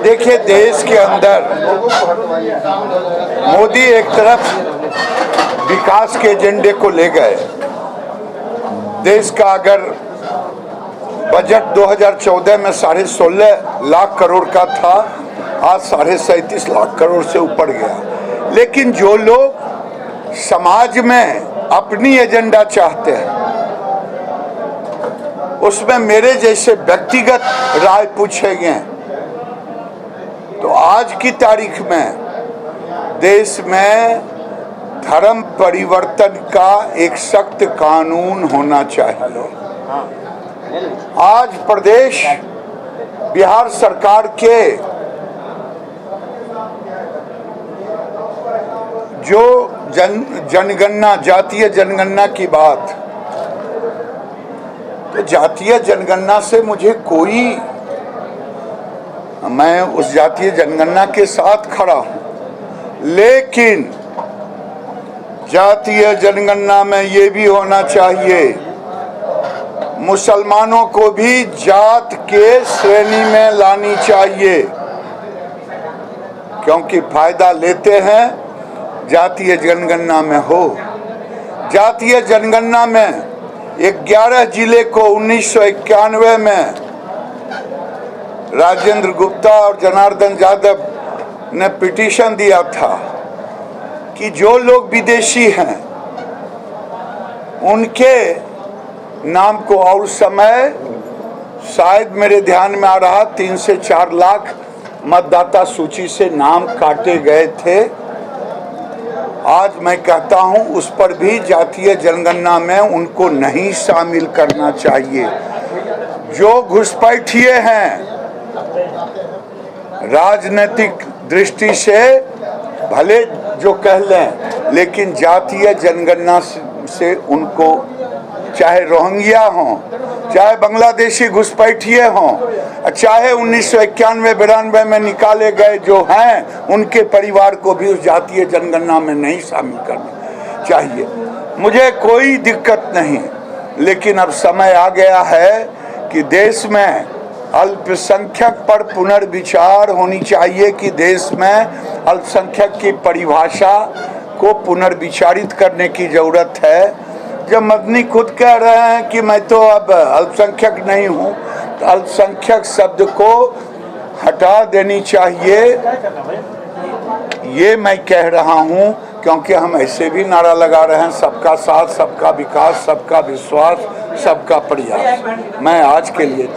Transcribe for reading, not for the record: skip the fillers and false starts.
देखिए, देश के अंदर मोदी एक तरफ विकास के एजेंडे को ले गए। देश का अगर बजट 2014 में 16.5 लाख करोड़ का था, आज 37.5 लाख करोड़ से ऊपर गया। लेकिन जो लोग समाज में अपनी एजेंडा चाहते हैं, उसमें मेरे जैसे व्यक्तिगत राय पूछे गए, तो आज की तारीख में देश में धर्म परिवर्तन का एक सख्त कानून होना चाहिए। आज प्रदेश बिहार सरकार के जो जनगणना, जातीय जनगणना की बात, तो जातीय जनगणना से मुझे कोई, मैं उस जातीय जनगणना के साथ खड़ा हूं, लेकिन जातीय जनगणना में ये भी होना चाहिए मुसलमानों को भी जात के श्रेणी में लानी चाहिए, क्योंकि फायदा लेते हैं जातीय जनगणना में हो। जातीय जनगणना में 11 जिले को 1991 में राजेंद्र गुप्ता और जनार्दन यादव ने पिटीशन दिया था कि जो लोग विदेशी हैं उनके नाम को, और समय शायद मेरे ध्यान में आ रहा 3 से 4 लाख मतदाता सूची से नाम काटे गए थे। आज मैं कहता हूं उस पर भी जातीय जनगणना में उनको नहीं शामिल करना चाहिए। जो घुसपैठिए हैं, राजनीतिक दृष्टि से भले जो कह लें, लेकिन जातीय जनगणना से उनको, चाहे रोहिंग्या हों, चाहे बांग्लादेशी घुसपैठिए हों, चाहे 1991-92 में निकाले गए जो हैं, उनके परिवार को भी उस जातीय जनगणना में नहीं शामिल करना चाहिए। मुझे कोई दिक्कत नहीं, लेकिन अब समय आ गया है कि देश में अल्पसंख्यक पर पुनर्विचार होनी चाहिए कि देश में अल्पसंख्यक की परिभाषा को पुनर्विचारित करने की जरूरत है। जब मदनी खुद कह रहे हैं कि मैं तो अब अल्पसंख्यक नहीं हूं, तो अल्पसंख्यक शब्द को हटा देनी चाहिए, ये मैं कह रहा हूं, क्योंकि हम ऐसे भी नारा लगा रहे हैं सबका साथ, सबका विकास, सबका विश्वास, सबका प्रयास। मैं आज के लिए